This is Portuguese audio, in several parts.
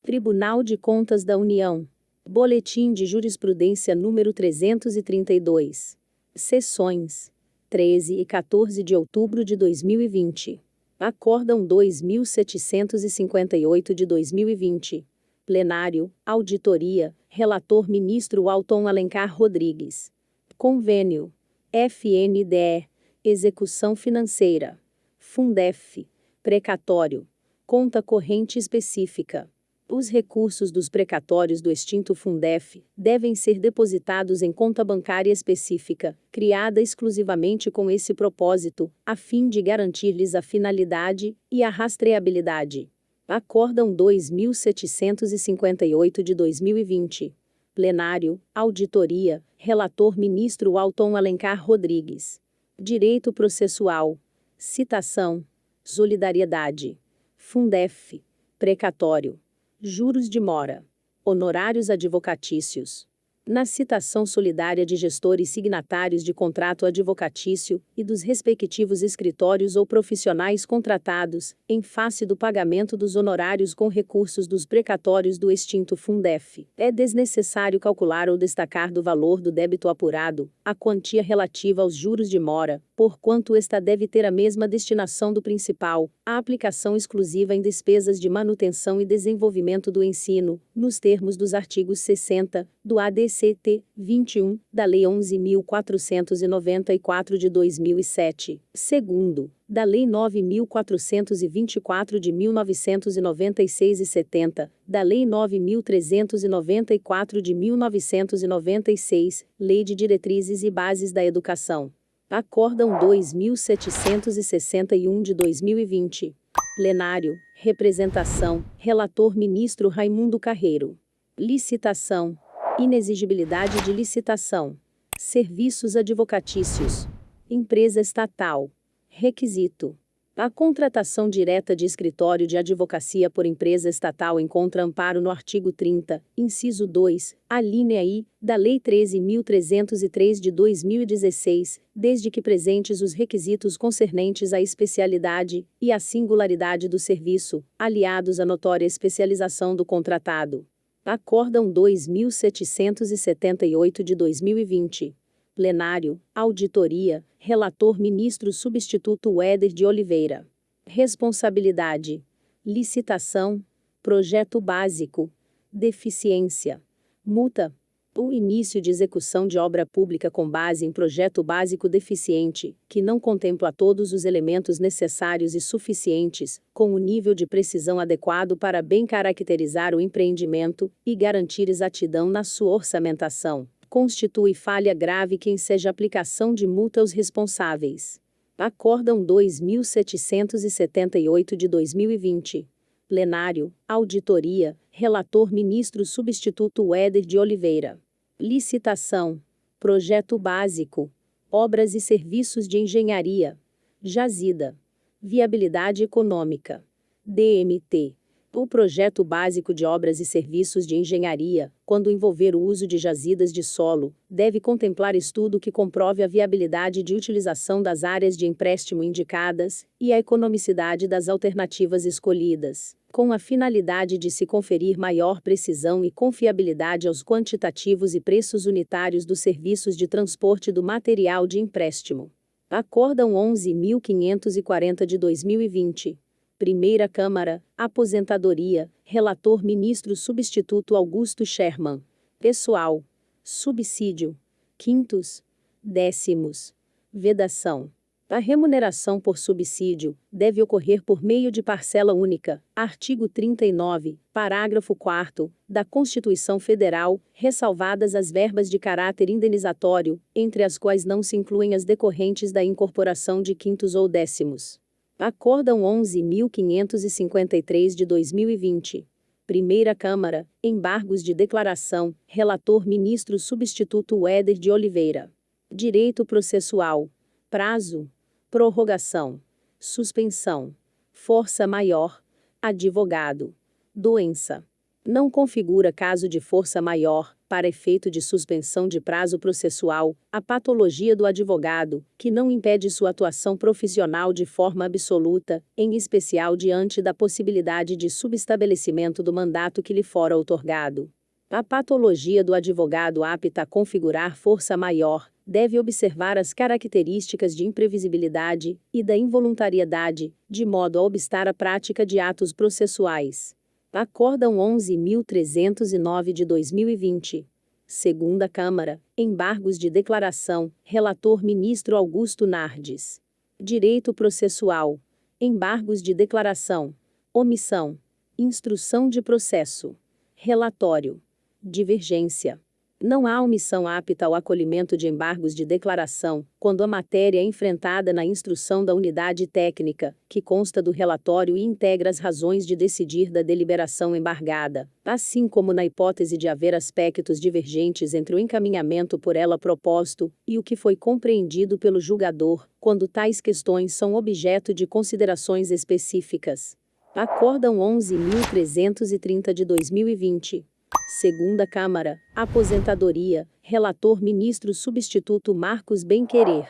Tribunal de Contas da União. Boletim de Jurisprudência número 332. Sessões 13 e 14 de outubro de 2020. Acórdão 2758 de 2020. Plenário, Auditoria, Relator Ministro Alton Alencar Rodrigues. Convênio. FNDE. Execução Financeira. Fundef. Precatório. Conta corrente específica. Os recursos dos precatórios do extinto Fundef devem ser depositados em conta bancária específica, criada exclusivamente com esse propósito, a fim de garantir-lhes a finalidade e a rastreabilidade. Acórdão 2758 de 2020. Plenário, Auditoria, Relator Ministro Alton Alencar Rodrigues. Direito Processual. Citação. Solidariedade. Fundef. Precatório. Juros de mora. Honorários advocatícios. Na citação solidária de gestores signatários de contrato advocatício e dos respectivos escritórios ou profissionais contratados, em face do pagamento dos honorários com recursos dos precatórios do extinto Fundef, é desnecessário calcular ou destacar do valor do débito apurado a quantia relativa aos juros de mora, porquanto esta deve ter a mesma destinação do principal, a aplicação exclusiva em despesas de manutenção e desenvolvimento do ensino, nos termos dos artigos 60, do ADCT 21, da Lei 11.494 de 2007, segundo, da Lei 9.424 de 1996 e 70, da Lei 9.394 de 1996, Lei de Diretrizes e Bases da Educação. Acórdão 2761 de 2020. Plenário, Representação, Relator Ministro Raimundo Carreiro. Licitação. Inexigibilidade de licitação. Serviços advocatícios. Empresa estatal. Requisito. A contratação direta de escritório de advocacia por empresa estatal encontra amparo no artigo 30, inciso 2, alínea I, da Lei 13.303 de 2016, desde que presentes os requisitos concernentes à especialidade e à singularidade do serviço, aliados à notória especialização do contratado. Acórdão 2778 de 2020. Plenário, Auditoria, Relator Ministro Substituto Éder de Oliveira. Responsabilidade. Licitação. Projeto básico. Deficiência. Multa. O início de execução de obra pública com base em projeto básico deficiente, que não contempla todos os elementos necessários e suficientes, com o nível de precisão adequado para bem caracterizar o empreendimento e garantir exatidão na sua orçamentação, constitui falha grave que enseja aplicação de multa aos responsáveis. Acórdão 2778 de 2020. Plenário, Auditoria, Relator Ministro Substituto Éder de Oliveira. Licitação. Projeto básico. Obras e serviços de engenharia. Jazida. Viabilidade econômica. DMT. O projeto básico de obras e serviços de engenharia, quando envolver o uso de jazidas de solo, deve contemplar estudo que comprove a viabilidade de utilização das áreas de empréstimo indicadas e a economicidade das alternativas escolhidas, com a finalidade de se conferir maior precisão e confiabilidade aos quantitativos e preços unitários dos serviços de transporte do material de empréstimo. Acórdão 11.540 de 2020. Primeira Câmara, Aposentadoria, Relator Ministro Substituto Augusto Sherman. Pessoal. Subsídio. Quintos. Décimos. Vedação. A remuneração por subsídio deve ocorrer por meio de parcela única, artigo 39, parágrafo 4º, da Constituição Federal, ressalvadas as verbas de caráter indenizatório, entre as quais não se incluem as decorrentes da incorporação de quintos ou décimos. Acórdão 11.553 de 2020. Primeira Câmara, Embargos de Declaração, Relator Ministro Substituto Éder de Oliveira. Direito Processual. Prazo. Prorrogação. Suspensão. Força maior. Advogado. Doença. Não configura caso de força maior, para efeito de suspensão de prazo processual, a patologia do advogado, que não impede sua atuação profissional de forma absoluta, em especial diante da possibilidade de subestabelecimento do mandato que lhe fora outorgado. A patologia do advogado apta a configurar força maior deve observar as características de imprevisibilidade e da involuntariedade, de modo a obstar a prática de atos processuais. Acórdão 11.309 de 2020. Segunda Câmara, embargos de declaração, relator ministro Augusto Nardes. Direito processual. Embargos de declaração. Omissão. Instrução de processo. Relatório. Divergência. Não há omissão apta ao acolhimento de embargos de declaração, quando a matéria é enfrentada na instrução da unidade técnica, que consta do relatório e integra as razões de decidir da deliberação embargada, assim como na hipótese de haver aspectos divergentes entre o encaminhamento por ela proposto e o que foi compreendido pelo julgador, quando tais questões são objeto de considerações específicas. Acórdão 11.330 de 2020. Segunda Câmara, aposentadoria, relator ministro substituto Marcos Benquerer.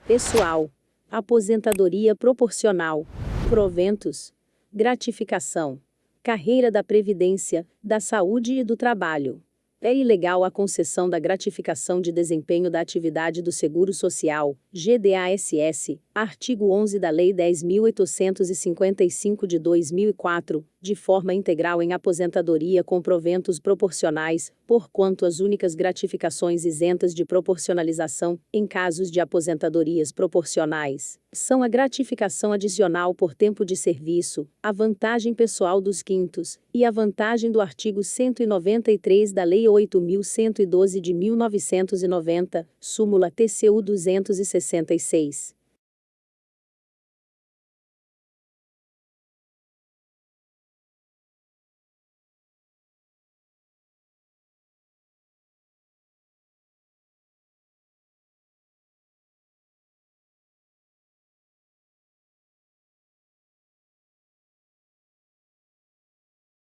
Pessoal, aposentadoria proporcional, proventos, gratificação, carreira da Previdência, da Saúde e do Trabalho. É ilegal a concessão da gratificação de desempenho da atividade do Seguro Social, GDASS, artigo 11 da Lei 10.855 de 2004, de forma integral em aposentadoria com proventos proporcionais, porquanto as únicas gratificações isentas de proporcionalização, em casos de aposentadorias proporcionais, são a gratificação adicional por tempo de serviço, a vantagem pessoal dos quintos, e a vantagem do artigo 193 da Lei 8.112 de 1990, súmula TCU 266.